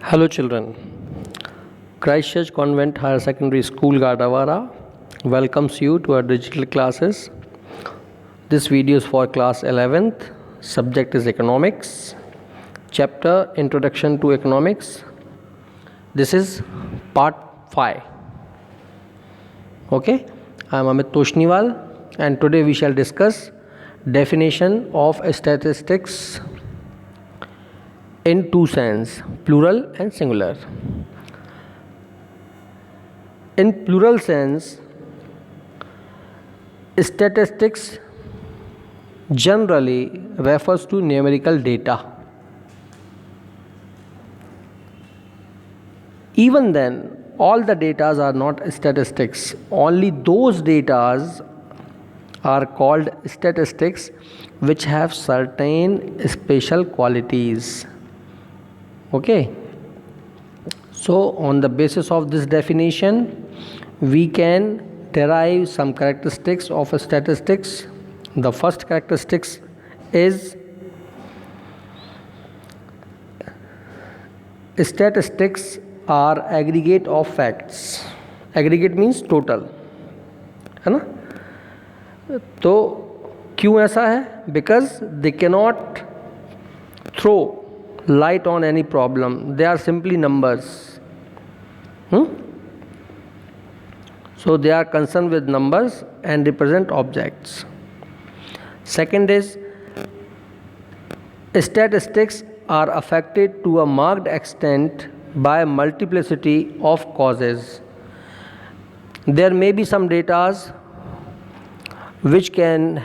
Hello children, Christchurch Convent Higher Secondary School Gardawara welcomes you to our digital classes. This video is for class 11th, subject is economics, chapter Introduction to Economics. This is part 5. Okay, I am Amit Toshniwal and today we shall discuss definition of statistics in two sense, plural and singular. In plural sense, statistics generally refers to numerical data. Even then, all the data are not statistics. Only those data are called statistics which have certain special qualities. Okay, so on the basis of this definition we can derive some characteristics of statistics. The first characteristics is statistics are aggregate of facts. Aggregate means total, है ना. तो क्यों ऐसा है? Because they cannot throw light on any problem. They are simply numbers. So they are concerned with numbers and represent objects. Second is statistics are affected to a marked extent by multiplicity of causes. There may be some data which can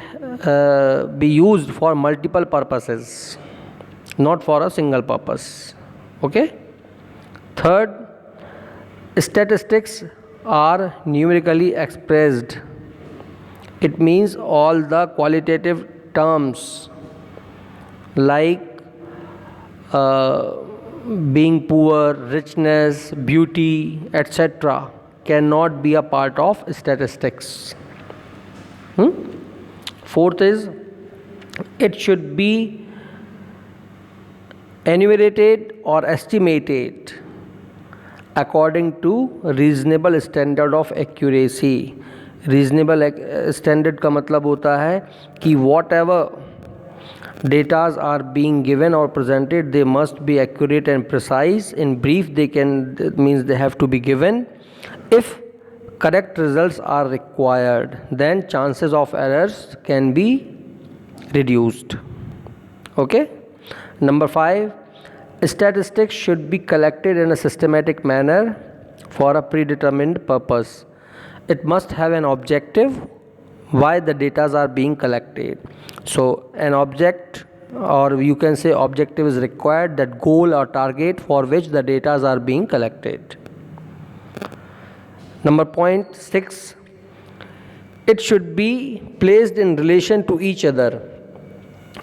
be used for multiple purposes, not for a single purpose. Okay. Third, statistics are numerically expressed. It means all the qualitative terms like being poor, richness, beauty, etc. cannot be a part of statistics. Fourth is it should be enumerated or estimated according to reasonable standard of accuracy. Reasonable standard का मतलब होता है कि whatever datas are being given or presented, they must be accurate and precise. In brief, means they have to be given. If correct results are required, then chances of errors can be reduced. Okay. Number 5, statistics should be collected in a systematic manner for a predetermined purpose. It must have an objective why the data are being collected. So an object, or you can say objective, is required, that goal or target for which the data are being collected. Number point 6, it should be placed in relation to each other.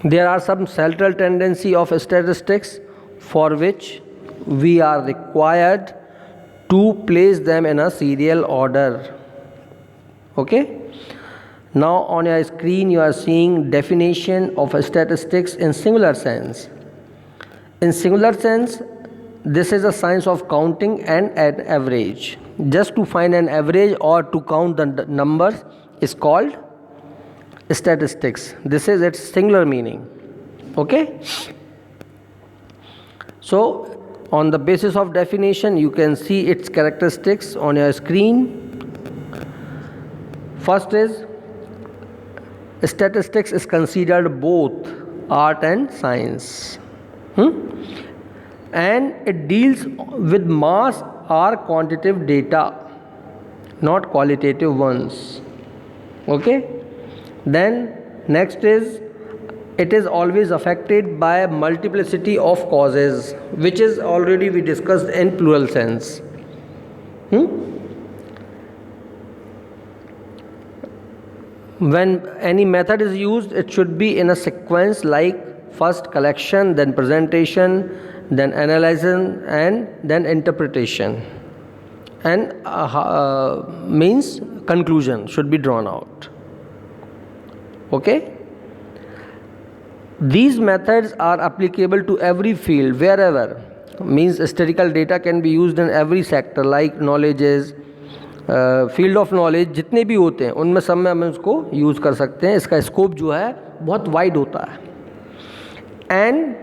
There are some central tendency of statistics for which we are required to place them in a serial order. Okay. Now on your screen you are seeing definition of statistics in singular sense. In singular sense, this is a science of counting and an average. Just to find an average or to count the numbers is called statistics. This is its singular meaning. Okay. So on the basis of definition you can see its characteristics on your screen. First is statistics is considered both art and science, and it deals with mass or quantitative data, not qualitative ones. Okay. Then next is it is always affected by multiplicity of causes, which is already we discussed in plural sense. When any method is used, it should be in a sequence like first collection, then presentation, then analysis, and then interpretation, and means conclusion should be drawn out. Okay. These methods are applicable to every field wherever means statistical data can be used in every sector like knowledges, field of knowledge जितने भी होते हैं उनमें सब में हम उसको use कर सकते हैं. इसका स्कोप जो है बहुत वाइड होता है. And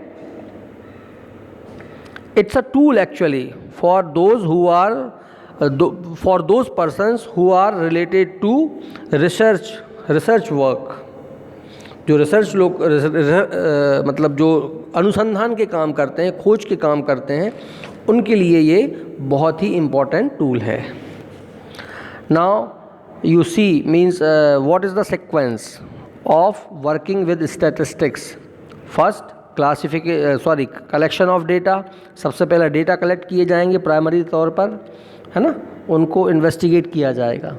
it's a tool actually for those who are for those persons who are related to research work. जो रिसर्च लोग मतलब जो अनुसंधान के काम करते हैं, खोज के काम करते हैं, उनके लिए ये बहुत ही इम्पॉर्टेंट टूल है. Now you see means what is the sequence of working with statistics. First collection of data. सबसे पहले डेटा कलेक्ट किए जाएंगे प्राइमरी तौर पर, है ना, उनको इन्वेस्टिगेट किया जाएगा.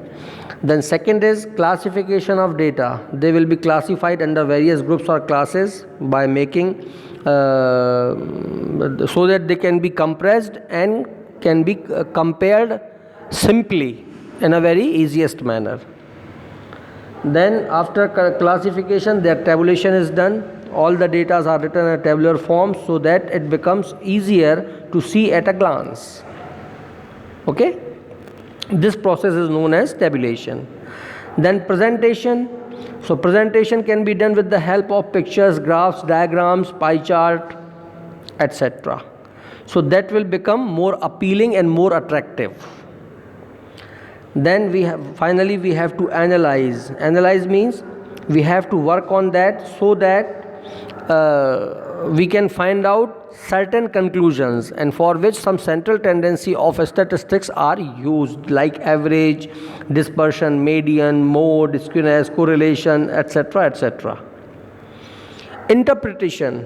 Then second is classification of data. They will be classified under various groups और classes by making so that they can be compressed and can be compared simply in a very easiest manner. Then after classification, their tabulation is done. All the data are written in a tabular form so that it becomes easier to see at a glance. Okay, this process is known as tabulation. Then presentation. So presentation can be done with the help of pictures, graphs, diagrams, pie chart, etc. So that will become more appealing and more attractive. Then finally we have to analyze. Analyze means we have to work on that so that we can find out certain conclusions, and for which some central tendency of statistics are used, like average, dispersion, median, mode, skewness, correlation, etc., etc. Interpretation.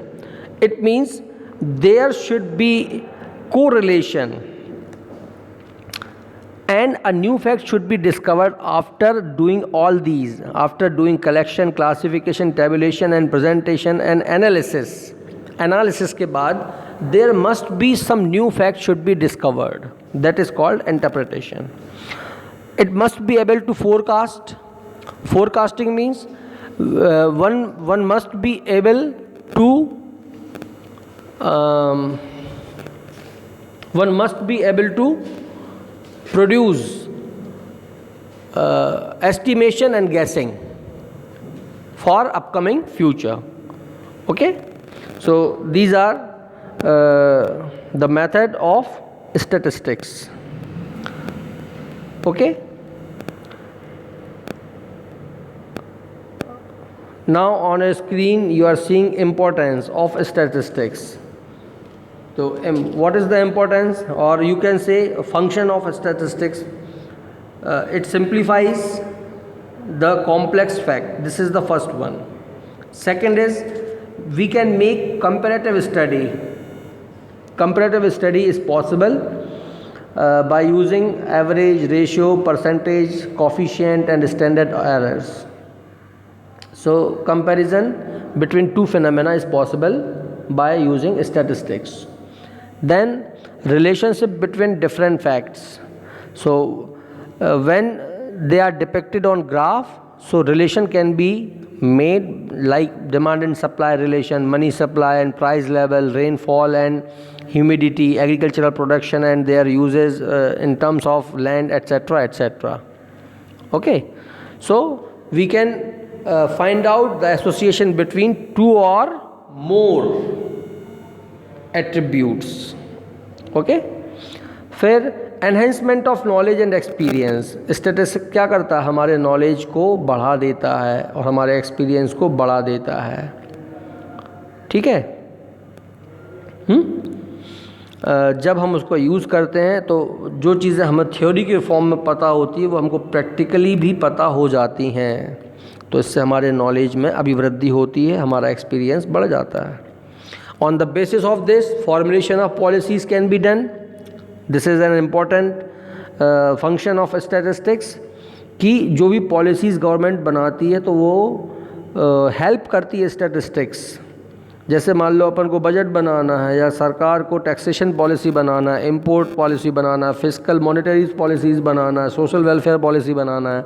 It means there should be correlation and a new fact should be discovered after doing all these, after doing collection, classification, tabulation and presentation and analysis. Analysis के बाद there must be some new fact should be discovered. That is called interpretation. It must be able to forecast. Forecasting means one must be able to produce estimation and guessing for upcoming future. Okay, so these are the method of statistics. Okay, now on a screen you are seeing importance of statistics. So what is the importance, or you can say a function of statistics? It simplifies the complex fact. This is the first one. Second is we can make comparative study. Comparative study is possible by using average, ratio, percentage, coefficient and standard errors. So comparison between two phenomena is possible by using statistics. Then relationship between different facts. So when they are depicted on graph, so relation can be made like demand and supply relation, money supply and price level, rainfall and humidity, agricultural production and their uses in terms of land, etc., etc. Okay, so we can find out the association between two or more attributes. Okay, फिर enhancement of knowledge and experience. Statistics क्या करता है, हमारे knowledge को बढ़ा देता है और हमारे एक्सपीरियंस को बढ़ा देता है. ठीक है, जब हम उसको यूज़ करते हैं तो जो चीज़ें हमें थ्योरी के फॉर्म में पता होती है वो हमको प्रैक्टिकली भी पता हो जाती हैं. तो इससे हमारे नॉलेज में अभिवृद्धि होती है, हमारा एक्सपीरियंस बढ़ जाता है. On the basis of this, formulation of policies can be done. This is an important function of statistics कि जो भी policies government बनाती है तो वो help करती है statistics. जैसे मान लो अपन को बजट बनाना है या सरकार को टैक्सेशन पॉलिसी बनाना है, इम्पोर्ट पॉलिसी बनाना है, फिजिकल मॉनेटरी पॉलिसीज़ बनाना है, सोशल वेलफेयर पॉलिसी बनाना है,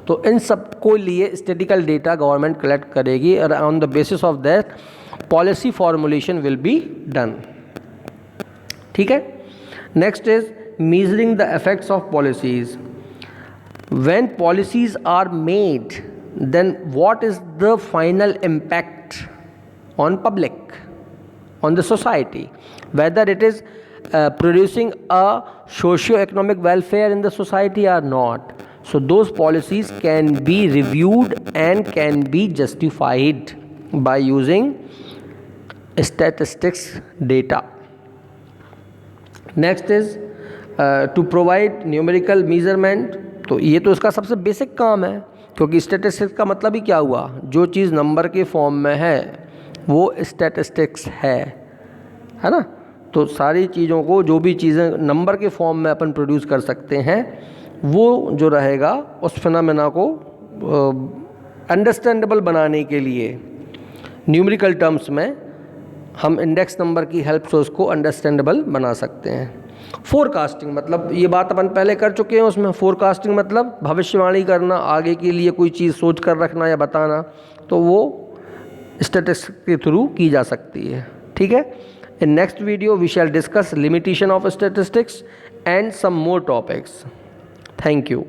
तो इन सब को लिए स्टैटिस्टिकल डेटा गवर्नमेंट कलेक्ट करेगी और on the basis of that policy formulation will be done. ठीक है। Next is measuring the effects of policies. When policies are made, then what is the final impact on public, on the society, whether it is producing a socio-economic welfare in the society or not. So those policies can be reviewed and can be justified by using statistics data. Next is to provide numerical measurement. तो ये तो इसका सबसे basic काम है, क्योंकि statistics का मतलब ही क्या हुआ, जो चीज़ नंबर के फॉर्म में है वो स्टैटिस्टिक्स है ना। तो सारी चीज़ों को, जो भी चीज़ें नंबर के फॉर्म में अपन प्रोड्यूस कर सकते हैं, वो जो रहेगा उस फिनोमेना को अंडरस्टैंडेबल बनाने के लिए न्यूमेरिकल टर्म्स में हम इंडेक्स नंबर की हेल्प से उसको अंडरस्टैंडेबल बना सकते हैं। फोरकास्टिंग मतलब, ये बात अपन पहले कर चुके हैं उसमें। फोरकास्टिंग मतलब भविष्यवाणी करना, आगे के लिए कोई चीज़ सोच कर रखना या बताना, तो वो स्टैटिस्टिक्स के थ्रू की जा सकती है, ठीक है। In next video we shall discuss limitation of statistics and some more topics. Thank you.